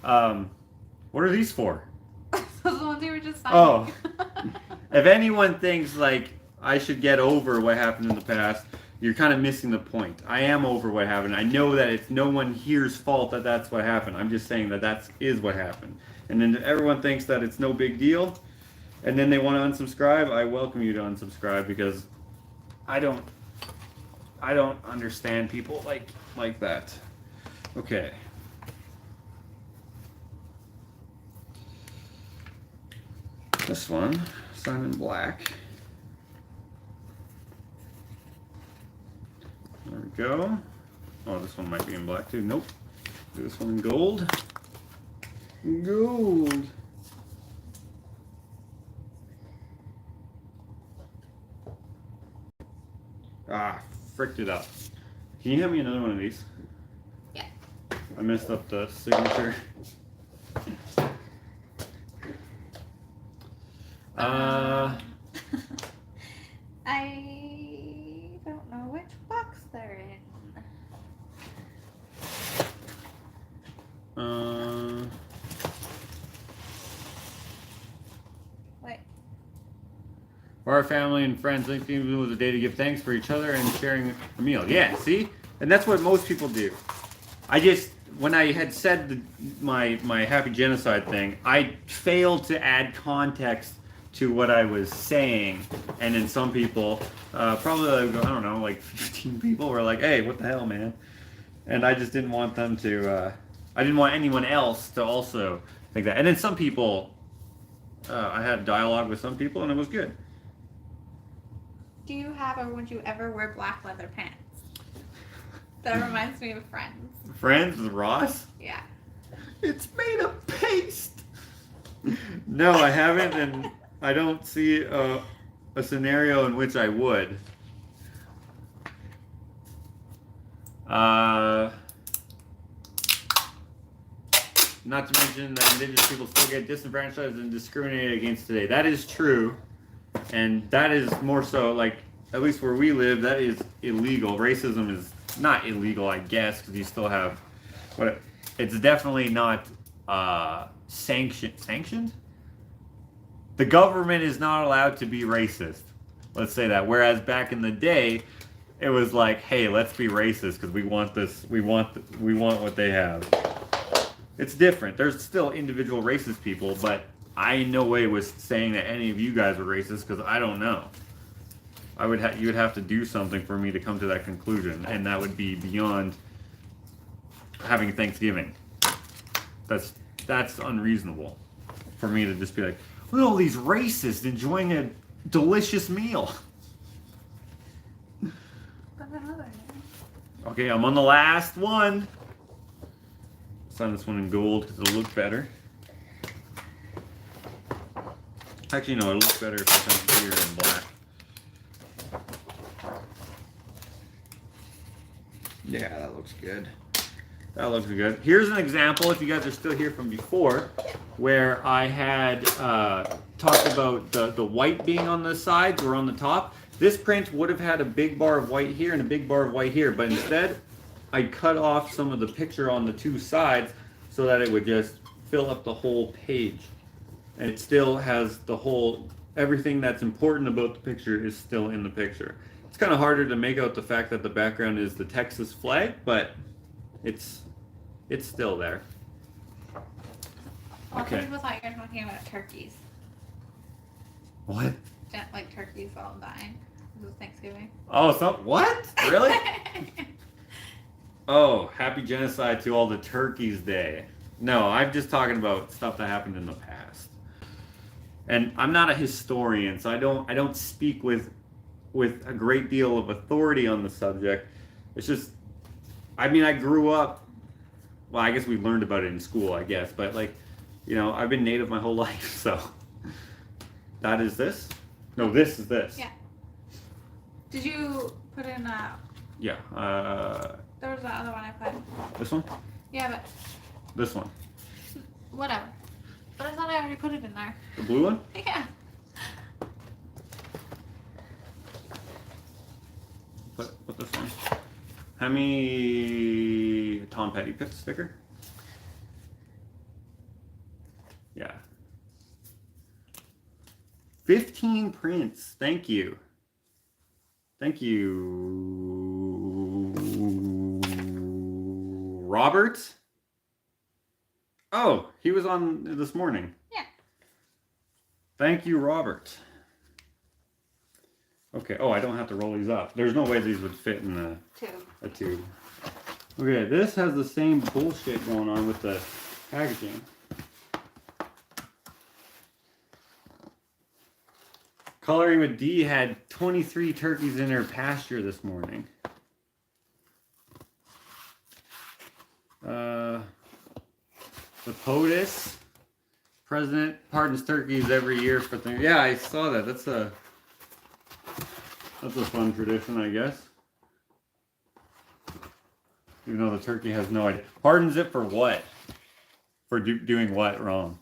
What are these for? Those are the ones you were just signing. Oh, if anyone thinks like I should get over what happened in the past, you're kind of missing the point. I am over what happened. I know that it's no one here's fault that that's what happened. I'm just saying that is what happened. And then if everyone thinks that it's no big deal, and then they want to unsubscribe, I welcome you to unsubscribe because I don't understand people like that. Okay. This one, Simon Black. There we go. Oh, this one might be in black too. Nope. Do this one in gold. Gold. Ah, fricked it up. Can you hand me another one of these? Yeah. I messed up the signature. I don't know which box they're in. Wait. For our family and friends, Thanksgiving was a day to give thanks for each other and sharing a meal. Yeah, see? And that's what most people do. When I had said my happy genocide thing, I failed to add context to what I was saying. And then some people, probably, I don't know, like 15 people were like, hey, what the hell, man? And I just didn't want them to, I didn't want anyone else to also think that. And then some people, I had dialogue with some people and it was good. Do you have or would you ever wear black leather pants? That reminds me of Friends. Friends with Ross? Yeah. It's made of paste. No, I haven't, and I don't see a scenario in which I would. Not to mention that indigenous people still get disenfranchised and discriminated against today. That is true, and that is more so, like, at least where we live, that is illegal. Racism is not illegal, I guess, because you still have, it's definitely not sanctioned? The government is not allowed to be racist. Let's say that. Whereas back in the day, it was like, hey, let's be racist because we want this, we want what they have. It's different. There's still individual racist people, but I in no way was saying that any of you guys were racist because I don't know. You would have to do something for me to come to that conclusion, and that would be beyond having Thanksgiving. That's unreasonable for me to just be like, look at all these racists enjoying a delicious meal. Okay, I'm on the last one. Sign this one in gold because it'll look better. Actually, no, it'll look better if it's clear in black. Yeah, that looks good. That looks good. Here's an example, if you guys are still here from before, where I had talked about the white being on the sides or on the top. This print would have had a big bar of white here and a big bar of white here, but instead I cut off some of the picture on the two sides so that it would just fill up the whole page. And it still has the whole, everything that's important about the picture is still in the picture. It's kind of harder to make out the fact that the background is the Texas flag, but it's still there. Okay. People thought you were talking about turkeys. What? Like turkeys all dying. This is Thanksgiving. Oh, what? Really? Oh, happy genocide to all the turkeys day. No, I'm just talking about stuff that happened in the past. And I'm not a historian, so I don't speak with a great deal of authority on the subject. It's just, I mean, I grew up, well, I guess we learned about it in school, I guess, but like, you know, I've been Native my whole life, so. That is this? No, this is this. Yeah. Did you put in Yeah. there was the other one I put. This one? Yeah, but. This one. Whatever. But I thought I already put it in there. The blue one? Yeah. Put this one. Hand me Tom Petty sticker. Yeah. 15 prints. Thank you. Thank you. Robert? Oh, he was on this morning. Yeah. Thank you, Robert. Okay. Oh, I don't have to roll these up. There's no way these would fit in a tube. Okay, this has the same bullshit going on with the packaging. Coloring with D had 23 turkeys in her pasture this morning. The POTUS president pardons turkeys every year for things. Yeah, I saw that. That's a fun tradition, I guess. Even though the turkey has no idea. Pardons it for what? For doing what wrong?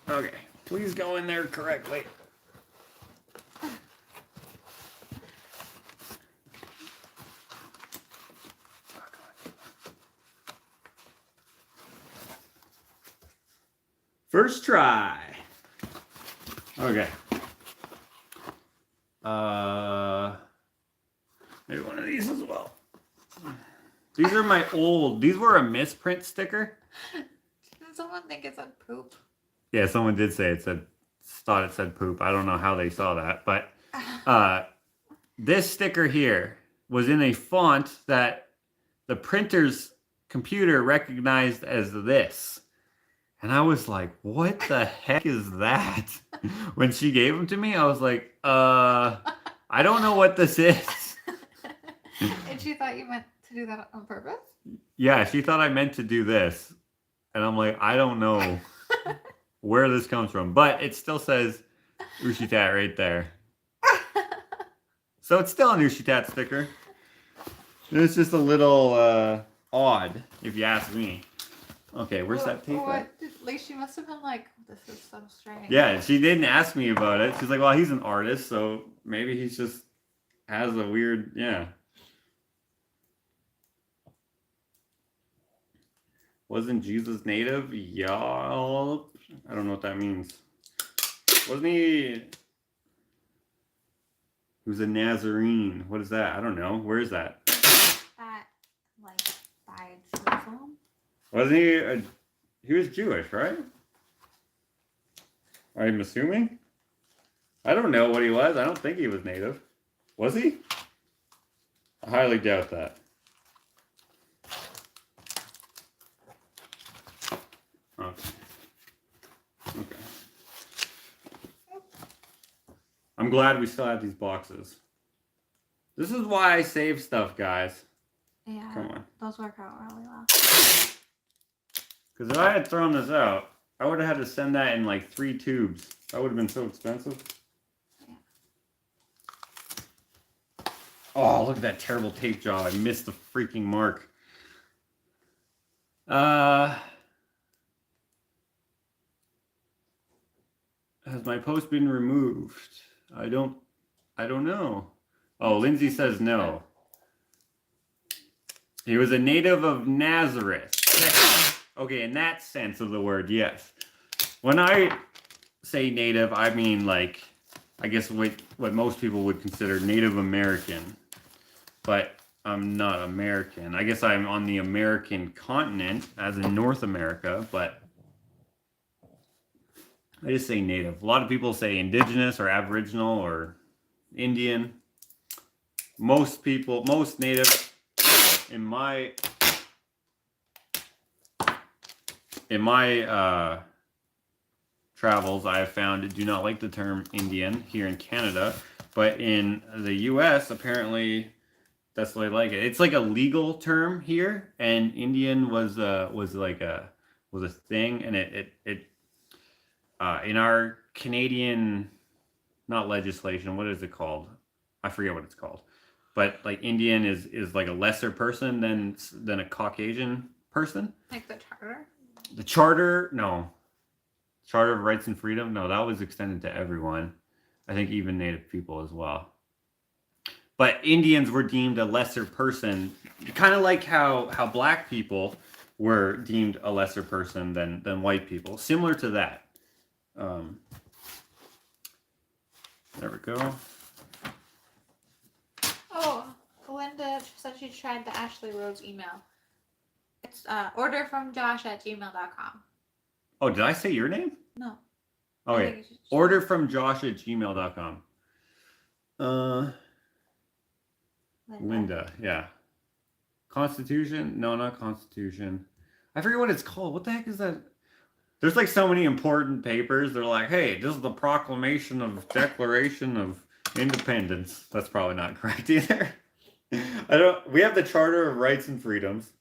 Okay. Please go in there correctly. First try. Okay. Maybe one of these as well. These are my old. These were a misprint sticker. Did someone think it said poop? Yeah, someone did say thought it said poop. I don't know how they saw that, but this sticker here was in a font that the printer's computer recognized as this. And I was like, what the heck is that? When she gave them to me, I was like, I don't know what this is. And she thought you meant to do that on purpose? Yeah, she thought I meant to do this. And I'm like, I don't know where this comes from. But it still says Ushitat right there. So it's still an Ushitat sticker. It's just a little odd, if you ask me. Okay, where's that tape at? Like, she must have been like, this is so strange. Yeah, she didn't ask me about it. She's like, well, he's an artist, so maybe he just has a weird, yeah. Wasn't Jesus native? Y'all. I don't know what that means. Wasn't he? He was a Nazarene. What is that? I don't know. Where is that? At, like, by Jerusalem? Wasn't he? He was Jewish, right? I'm assuming. I don't know what he was. I don't think he was native. Was he? I highly doubt that. Okay. Okay. I'm glad we still have these boxes. This is why I save stuff, guys. Yeah. Come on. Those work out really well. Because if I had thrown this out, I would have had to send that in like 3 tubes. That would have been so expensive. Yeah. Oh, look at that terrible tape job. I missed the freaking mark. Has my post been removed? I don't know. Oh, Lindsay says no. He was a native of Nazareth. Okay, in that sense of the word, yes. When I say native, I mean like, I guess what most people would consider Native American. But I'm not American. I guess I'm on the American continent, as in North America, but I just say native. A lot of people say indigenous or aboriginal or Indian. Most native in my travels, I have found do not like the term Indian here in Canada, but in the U.S. apparently that's the way they like it. It's like a legal term here, and Indian was a thing, and it in our Canadian, not legislation, what is it called? I forget what it's called, but like Indian is like a lesser person than a Caucasian person. Like the charter? The charter, no. Charter of Rights and Freedom, no, that was extended to everyone. I think even Native people as well. But Indians were deemed a lesser person, kind of like how black people were deemed a lesser person than white people. Similar to that. There we go. Oh, Linda said she tried the Ashley Rose email. It's orderfromjosh@gmail.com. Oh, did I say your name? No. Okay. Orderfromjosh@gmail.com. Uh, Linda, yeah. Constitution? No, not Constitution. I forget what it's called. What the heck is that? There's like so many important papers. They're like, hey, this is the Proclamation of Declaration of Independence. That's probably not correct either. I don't. We have the Charter of Rights and Freedoms.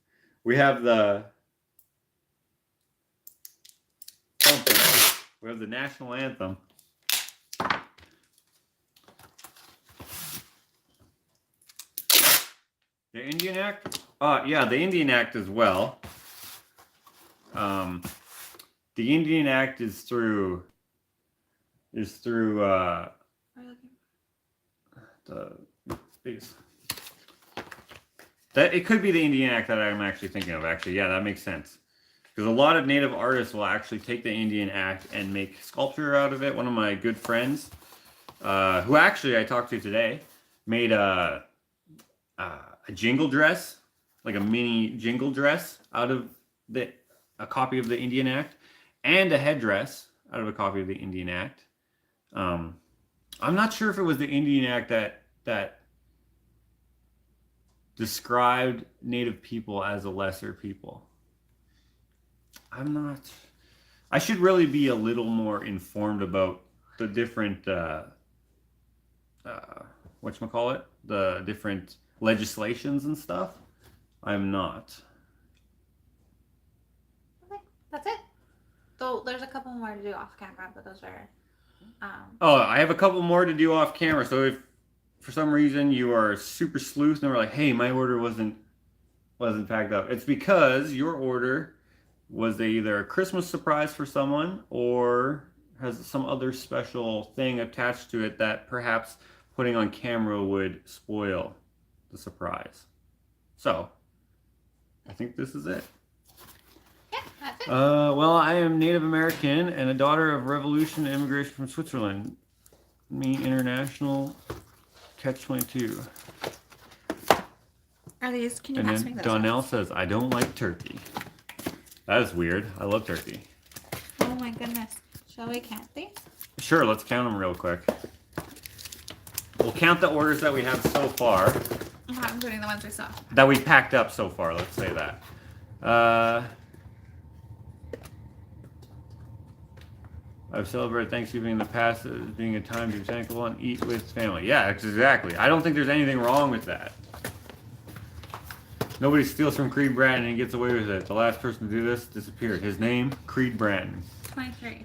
We have the something. We have the national anthem. The Indian Act? Yeah, the Indian Act as well. The Indian Act is through the biggest. That it could be the Indian Act that I'm actually thinking of. Actually, yeah, that makes sense. Because a lot of Native artists will actually take the Indian Act and make sculpture out of it. One of my good friends, who actually I talked to today, made a jingle dress, like a mini jingle dress out of a copy of the Indian Act, and a headdress out of a copy of the Indian Act. I'm not sure if it was the Indian Act that described Native people as a lesser people. I'm not. I should really be a little more informed about the different whatchamacallit, the different legislations and stuff. I'm not. Okay, that's it. So there's a couple more to do off camera, but those are. Oh, I have a couple more to do off camera. So if for some reason you are super sleuth and we're like, hey, my order wasn't packed up, it's because your order was either a Christmas surprise for someone or has some other special thing attached to it that perhaps putting on camera would spoil the surprise. So, I think this is it. Yeah, that's it. Well, I am Native American and a daughter of revolution and immigration from Switzerland. Me, international, catch-22. Are these? Can you And pass me then those? Donnell says, I don't like turkey. That is weird. I love turkey. Oh my goodness. Shall we count these? Sure, let's count them real quick. We'll count the orders that we have so far. I'm including the ones we saw. That we packed up so far, let's say that. I've celebrated Thanksgiving in the past as being a time to be thankful and eat with family. Yeah, exactly. I don't think there's anything wrong with that. Nobody steals from Creed Bratton and gets away with it. The last person to do this disappeared. His name, Creed Bratton. 23.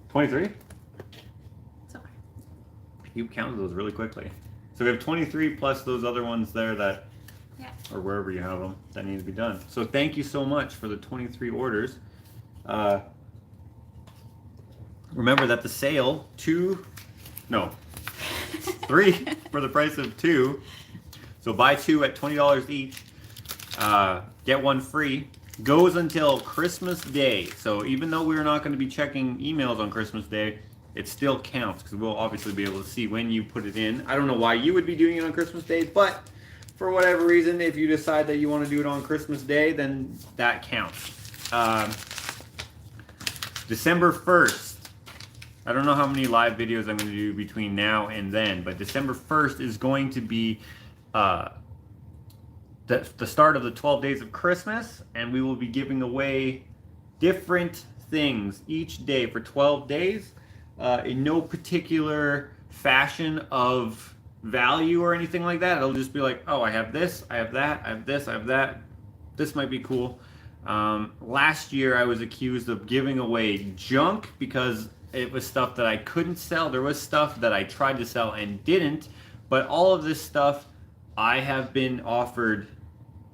23? So far. You counted those really quickly. So we have 23 plus those other ones there that, or wherever you have them, that need to be done. So thank you so much for the 23 orders. Remember that the sale, 3 for the price of 2. So buy 2 at $20 each. Get 1 free. Goes until Christmas Day. So even though we're not going to be checking emails on Christmas Day, it still counts because we'll obviously be able to see when you put it in. I don't know why you would be doing it on Christmas Day, but for whatever reason, if you decide that you want to do it on Christmas Day, then that counts. December 1st. I don't know how many live videos I'm going to do between now and then, but December 1st is going to be the start of the 12 days of Christmas, and we will be giving away different things each day for 12 days in no particular fashion of value or anything like that. It'll just be like, oh, I have this, I have that, I have this, I have that. This might be cool. Last year I was accused of giving away junk because it was stuff that I couldn't sell. There was stuff that I tried to sell and didn't, but all of this stuff I have been offered,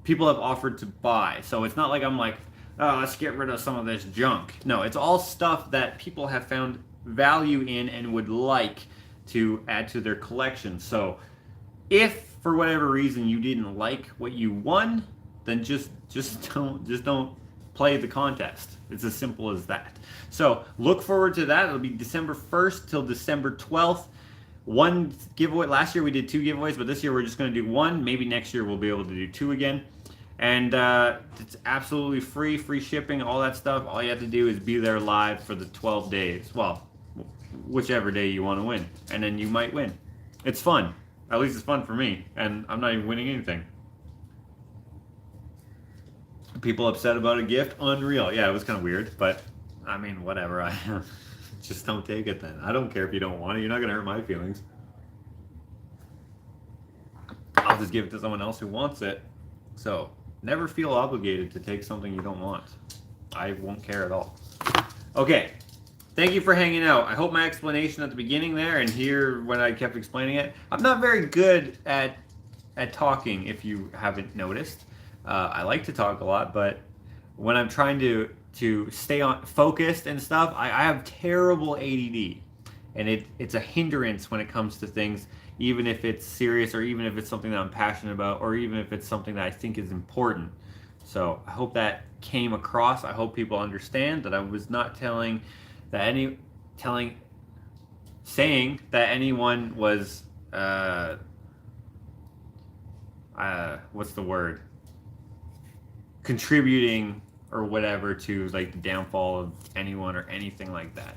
people have offered to buy. So it's not like I'm like, oh, let's get rid of some of this junk. No, it's all stuff that people have found value in and would like to add to their collection. So if for whatever reason you didn't like what you won, then just don't play the contest. It's as simple as that. So look forward to that. It'll be December 1st till December 12th. 1 giveaway. Last year we did 2 giveaways, but this year we're just going to do 1. Maybe next year we'll be able to do 2 again. And it's absolutely free shipping, all that stuff. All you have to do is be there live for the 12 days. Well, whichever day you want to win. And then you might win. It's fun. At least it's fun for me, and I'm not even winning anything. People upset about a gift? Unreal. Yeah, it was kind of weird, but I mean, whatever. I just don't take it then. I don't care if you don't want it. You're not gonna hurt my feelings. I'll just give it to someone else who wants it. So never feel obligated to take something you don't want. I won't care at all. Okay. Thank you for hanging out. I hope my explanation at the beginning there and here when I kept explaining it. I'm not very good at talking, if you haven't noticed. I like to talk a lot, but when I'm trying to stay on focused and stuff, I have terrible ADD, and it's a hindrance when it comes to things, even if it's serious or even if it's something that I'm passionate about or even if it's something that I think is important. So I hope that came across. I hope people understand that I was not saying that anyone was what's the word? Contributing or whatever to like the downfall of anyone or anything like that.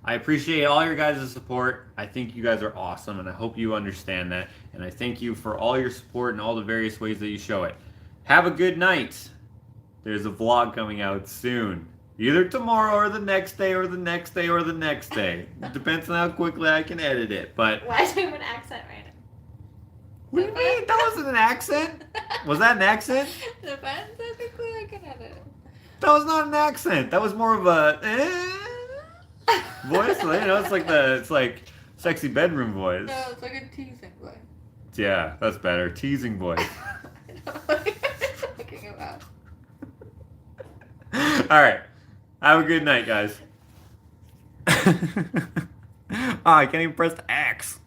I appreciate all your guys' support. I think you guys are awesome, and I hope you understand that. And I thank you for all your support and all the various ways that you show it. Have a good night. There's a vlog coming out soon. Either tomorrow or the next day or the next day or the next day. It depends on how quickly I can edit it. But Why do you have an accent right now? what do you mean? That wasn't an accent. Was that an accent? Depends how quickly I can edit it. That was not an accent. That was more of a voice. You know, it's like sexy bedroom voice. No, it's like a teasing voice. Yeah, that's better. Teasing voice. I don't know what you're talking about. All right. Have a good night, guys. Oh, I can't even press the X.